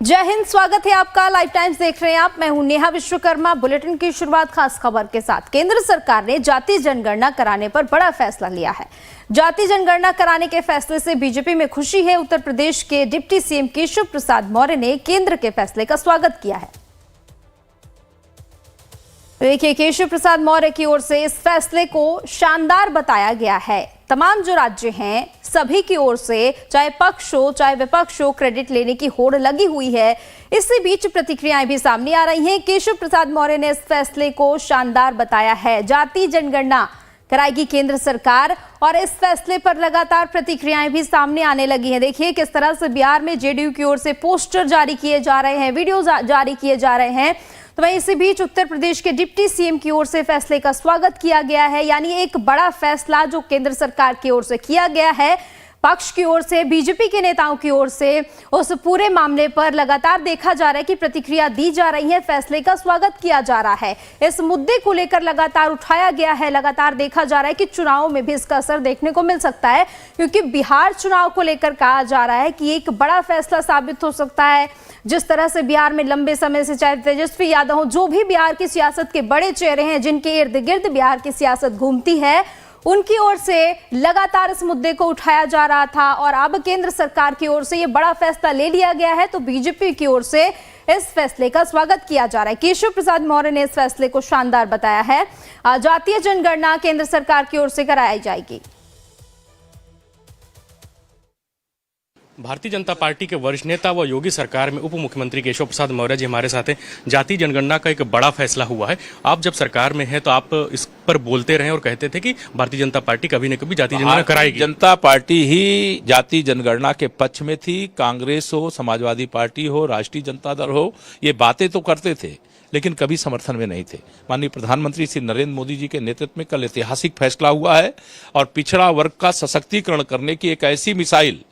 जय हिंद, स्वागत है आपका। लाइव टाइम्स देख रहे हैं आप। मैं हूं नेहा विश्वकर्मा। बुलेटिन की शुरुआत खास खबर के साथ। केंद्र सरकार ने जाति जनगणना कराने पर बड़ा फैसला लिया है। जाति जनगणना कराने के फैसले से बीजेपी में खुशी है। उत्तर प्रदेश के डिप्टी सीएम केशव प्रसाद मौर्य ने केंद्र के फैसले का स्वागत किया है। देखिए, केशव प्रसाद मौर्य की ओर से इस फैसले को शानदार बताया गया है। तमाम जो राज्य हैं सभी की ओर से, चाहे पक्ष हो चाहे विपक्ष हो, क्रेडिट लेने की होड़ लगी हुई है। इसी बीच प्रतिक्रियाएं भी सामने आ रही हैं। केशव प्रसाद मौर्य ने इस फैसले को शानदार बताया है। जाति जनगणना कराएगी केंद्र सरकार और इस फैसले पर लगातार प्रतिक्रियाएं भी सामने आने लगी हैं। देखिए किस तरह से बिहार में जेडीयू की ओर से पोस्टर जारी किए जा रहे हैं, वीडियो जारी किए जा रहे हैं। तो वहीं इसी बीच उत्तर प्रदेश के डिप्टी सीएम की ओर से फैसले का स्वागत किया गया है। यानी एक बड़ा फैसला जो केंद्र सरकार की ओर से किया गया है, पक्ष की ओर से, बीजेपी के नेताओं की ओर से, उस पूरे मामले पर लगातार देखा जा रहा है कि प्रतिक्रिया दी जा रही है, फैसले का स्वागत किया जा रहा है। इस मुद्दे को लेकर लगातार उठाया गया है। लगातार देखा जा रहा है कि चुनाव में भी इसका असर देखने को मिल सकता है, क्योंकि बिहार चुनाव को लेकर कहा जा रहा है कि एक बड़ा फैसला साबित हो सकता है। जिस तरह से बिहार में लंबे समय से चाहे तेजस्वी यादव हो, जो भी बिहार की सियासत के बड़े चेहरे हैं, जिनके इर्द गिर्द बिहार की सियासत घूमती है, उनकी ओर से लगातार इस मुद्दे को उठाया जा रहा था। और अब केंद्र सरकार की ओर से ये बड़ा फैसला ले लिया गया है, तो बीजेपी की ओर से इस फैसले का स्वागत किया जा रहा है। केशव प्रसाद मौर्य ने इस फैसले को शानदार बताया है। जातीय जनगणना केंद्र सरकार की ओर से कराई जाएगी। भारतीय जनता पार्टी के वरिष्ठ नेता व योगी सरकार में उप मुख्यमंत्री केशव प्रसाद मौर्य जी हमारे साथ हैं। जाति जनगणना का एक बड़ा फैसला हुआ है। आप जब सरकार में हैं तो आप इस पर बोलते रहे और कहते थे कि भारतीय जनता पार्टी कभी न कभी जाति जनगणना कराएगी। जनता पार्टी ही जाति जनगणना के पक्ष में थी। कांग्रेस हो, समाजवादी पार्टी हो, राष्ट्रीय जनता दल हो, ये बातें तो करते थे लेकिन कभी समर्थन में नहीं थे। माननीय प्रधानमंत्री श्री नरेंद्र मोदी जी के नेतृत्व में कल ऐतिहासिक फैसला हुआ है और पिछड़ा वर्ग का सशक्तिकरण करने की एक ऐसी मिसाइल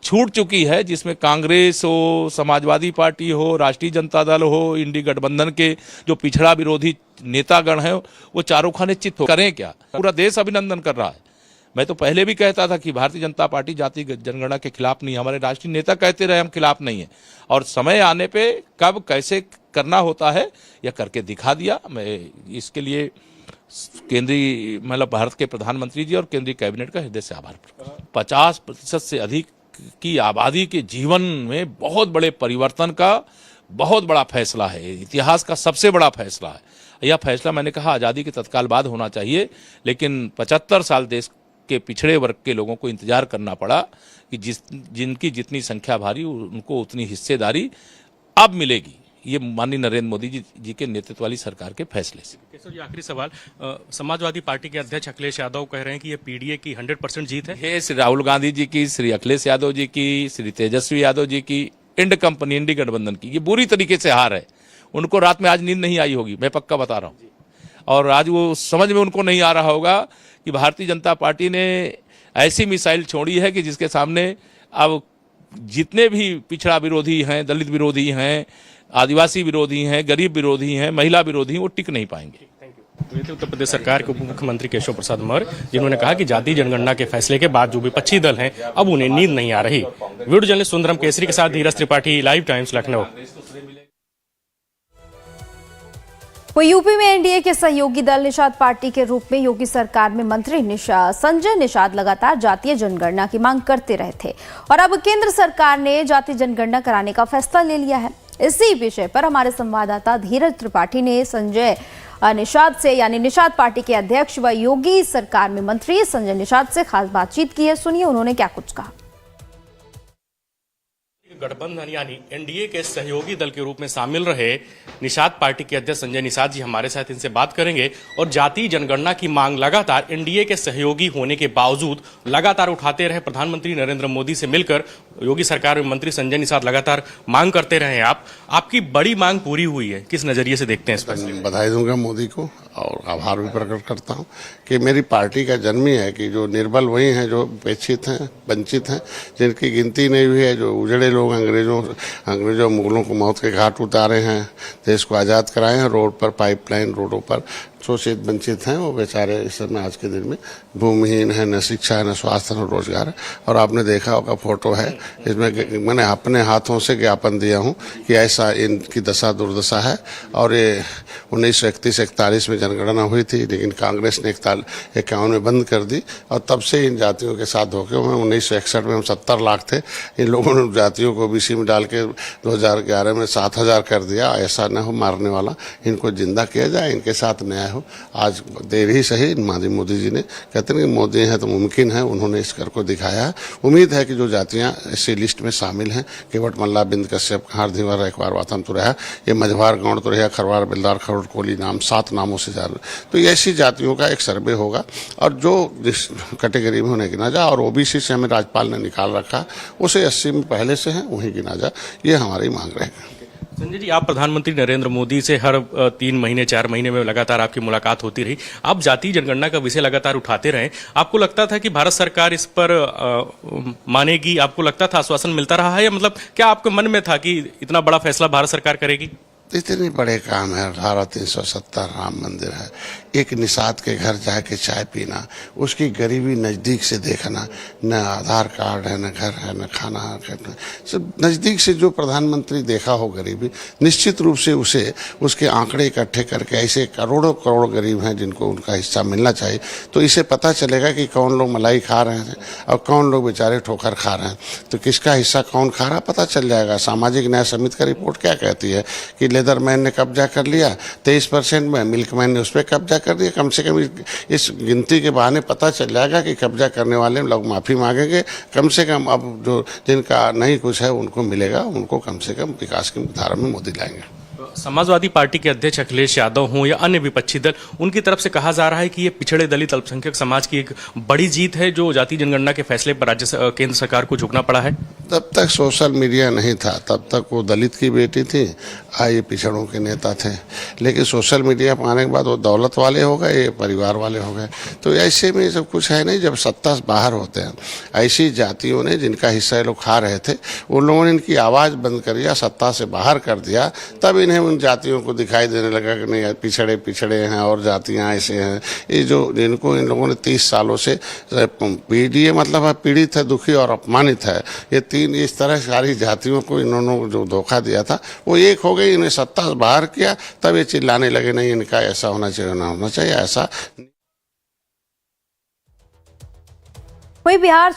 छूट चुकी है जिसमें कांग्रेस हो, समाजवादी पार्टी हो, राष्ट्रीय जनता दल हो, इंडी गठबंधन के जो पिछड़ा विरोधी नेतागण हैं वो चारों खाने चित हो। करें क्या? पूरा देश अभिनंदन कर रहा है। मैं तो पहले भी कहता था कि भारतीय जनता पार्टी जाति जनगणना के खिलाफ नहीं है। हमारे राष्ट्रीय नेता कहते रहे हम खिलाफ नहीं है, और समय आने पे कब कैसे करना होता है यह करके दिखा दिया। मैं इसके लिए केंद्रीय मतलब भारत के प्रधानमंत्री जी और केंद्रीय कैबिनेट का हृदय से आभार। 50% से अधिक की आबादी के जीवन में बहुत बड़े परिवर्तन का बहुत बड़ा फैसला है। इतिहास का सबसे बड़ा फैसला है। यह फैसला मैंने कहा आज़ादी के तत्काल बाद होना चाहिए, लेकिन 75 साल देश के पिछड़े वर्ग के लोगों को इंतजार करना पड़ा कि जिनकी जितनी संख्या भारी उनको उतनी हिस्सेदारी अब मिलेगी। ये माननीय नरेंद्र मोदी जी के नेतृत्व वाली सरकार के फैसले से। केशव जी, आखिरी सवाल। समाजवादी पार्टी के अध्यक्ष अखिलेश यादव कह रहे हैं कि ये पीडीए की 100% जीत है। ये श्री राहुल गांधी जी की, श्री अखिलेश यादव जी की, श्री तेजस्वी यादव जी की, इंडी गठबंधन की ये बुरी तरीके से हार है। उनको रात में आज नींद नहीं आई होगी, मैं पक्का बता रहा हूँ। और आज वो समझ में उनको नहीं आ रहा होगा कि भारतीय जनता पार्टी ने ऐसी मिसाइल छोड़ी है कि जिसके सामने अब जितने भी पिछड़ा विरोधी हैं, दलित विरोधी हैं, आदिवासी विरोधी हैं, गरीब विरोधी हैं, महिला विरोधी हैं, वो टिक नहीं पाएंगे। तो ये थे उत्तर प्रदेश सरकार के उप मुख्यमंत्री केशव प्रसाद मौर्य, जिन्होंने कहा कि जाति जनगणना के फैसले के बाद जो विपक्षी दल हैं अब उन्हें नींद नहीं आ रही। वीडियो जर्नलिस्ट सुंदरम केसरी के साथ Dheeraj Tripathi, live Times, Lucknow. UP में एनडीए के सहयोगी दल निषाद पार्टी के रूप में योगी सरकार में मंत्री संजय निषाद लगातार जातीय जनगणना की मांग करते रहे थे, और अब केंद्र सरकार ने जातीय जनगणना कराने का फैसला ले लिया है। इसी विषय पर हमारे संवाददाता धीरज त्रिपाठी ने संजय निषाद से, यानी निषाद पार्टी के अध्यक्ष व योगी सरकार में मंत्री संजय निषाद से खास बातचीत की है। सुनिए उन्होंने क्या कुछ कहा। गठबंधन यानी एनडीए के सहयोगी दल के रूप में शामिल रहे निषाद पार्टी के अध्यक्ष संजय निषाद जी हमारे साथ, इनसे बात करेंगे। और जातीय जनगणना की मांग लगातार एनडीए के सहयोगी होने के बावजूद लगातार उठाते रहे। प्रधानमंत्री नरेंद्र मोदी से मिलकर योगी सरकार में मंत्री संजय निषाद लगातार मांग करते रहे। आपकी बड़ी मांग पूरी हुई है, किस नजरिए से देखते हैं इस फैसले को? बधाई दूंगा मोदी को और आभार भी प्रकट करता हूं कि मेरी पार्टी का जन्म ही है कि जो निर्बल वही हैं जो उपेक्षित हैं, वंचित हैं, जिनकी गिनती नहीं हुई है, जो उजड़े लोग अंग्रेजों मुगलों को मौत के घाट उतारे हैं, देश को आज़ाद कराए हैं, रोड पर पाइपलाइन रोडों पर शोषित वंचित हैं वो बेचारे इस समय आज के दिन में भूमिहीन है, न शिक्षा है, न स्वास्थ्य, न रोजगार है। और आपने देखा होगा फोटो है, इसमें मैंने अपने हाथों से ज्ञापन दिया हूं कि ऐसा इनकी दशा दुर्दशा है। और ये 1931-41 में जनगणना हुई थी, लेकिन कांग्रेस ने 51 में बंद कर दी और तब से इन जातियों के साथ धोखे हुए। 1961 में हम 70 लाख थे, इन लोगों ने जातियों को ओबीसी में डाल के 2011 में 7000 कर दिया। ऐसा न हो, मारने वाला इनको जिंदा किया जाए, इनके साथ न्याय हो। आज देर ही सही, मोदी जी ने कहते हैं कि मोदी हैं तो मुमकिन है, उन्होंने इस कर को दिखाया। उम्मीद है कि जो जातियां इसी लिस्ट में शामिल हैं, केवट मल्ला, बिंद कश्यप, खार धीवर, रेखवार, वातन तुरैया, ये मझवार, गौड़ तुरैया, खरवार, बिलदार, खरोड़, कोली नाम 7 नामों से जान। तो ऐसी जातियों का एक सर्वे होगा और जो जिस कैटेगरी में उन्हें गिना जाए, और ओबीसी से हमें राज्यपाल ने निकाल रखा, उसे 80 में पहले से है वहीं गिना जाए, ये हमारी मांग रहेगी। संजय जी, आप प्रधानमंत्री नरेंद्र मोदी से हर 3 महीने 4 महीने में लगातार आपकी मुलाकात होती रही, आप जातीय जनगणना का विषय लगातार उठाते रहे। आपको लगता था कि भारत सरकार इस पर मानेगी? आपको लगता था, आश्वासन मिलता रहा है, या मतलब क्या आपके मन में था कि इतना बड़ा फैसला भारत सरकार करेगी? इतने बड़े काम है, 18,370 राम मंदिर है, एक निषाद के घर जाके चाय पीना, उसकी गरीबी नज़दीक से देखना, न आधार कार्ड है, न घर है, न खाना है, सब नज़दीक से जो प्रधानमंत्री देखा हो गरीबी, निश्चित रूप से उसे उसके आंकड़े इकट्ठे करके ऐसे करोड़ों करोड़ गरीब हैं जिनको उनका हिस्सा मिलना चाहिए, तो इसे पता चलेगा कि कौन लोग मलाई खा रहे हैं और कौन लोग बेचारे ठोकर खा रहे हैं। तो किसका हिस्सा कौन खा रहा पता चल जाएगा। सामाजिक न्याय समिति का रिपोर्ट क्या कहती है कि लेदरमैन ने कब्जा कर लिया 23% में, मिल्कमैन ने उस पर कब्जा कर दिया। कम से कम इस गिनती के बहाने पता चल जाएगा कि कब्जा करने वाले लोग माफ़ी मांगेंगे। कम से कम अब जो जिनका नहीं कुछ है उनको मिलेगा, उनको कम से कम विकास की धारा में मोदी लाएंगे। समाजवादी पार्टी के अध्यक्ष अखिलेश यादव हों या अन्य विपक्षी दल, उनकी तरफ से कहा जा रहा है कि ये पिछड़े दलित अल्पसंख्यक समाज की एक बड़ी जीत है जो जातीय जनगणना के फैसले पर केंद्र सरकार को झुकना पड़ा है। तब तक सोशल मीडिया नहीं था, तब तक वो दलित की बेटी थी, ये पिछड़ों के नेता थे। लेकिन सोशल मीडिया पर आने के बाद वो दौलत वाले हो गए, ये परिवार वाले हो गए। तो ऐसे में सब कुछ है नहीं। जब सत्ता से बाहर होते हैं, ऐसी जातियों ने जिनका हिस्सा लोग खा रहे थे, उन लोगों ने इनकी आवाज़ बंद कर दिया, सत्ता से बाहर कर दिया, तब इन्हें उन जातियों को दिखाई देने लगा कि नहीं पिछड़े पिछड़े हैं और जातियाँ ऐसे हैं। ये जो इनको इन लोगों ने 30 सालों से पीड़ित मतलब है, पीड़ित है, दुखी और अपमानित है, ये 3 इस तरह सारी जातियों को इन्होंने जो धोखा दिया था वो एक हो गई, इन्हें सत्ता से बाहर किया, तब ये चिल्लाने लगे नहीं इनका ऐसा होना चाहिए, ना होना चाहिए ऐसा। वहीं बिहार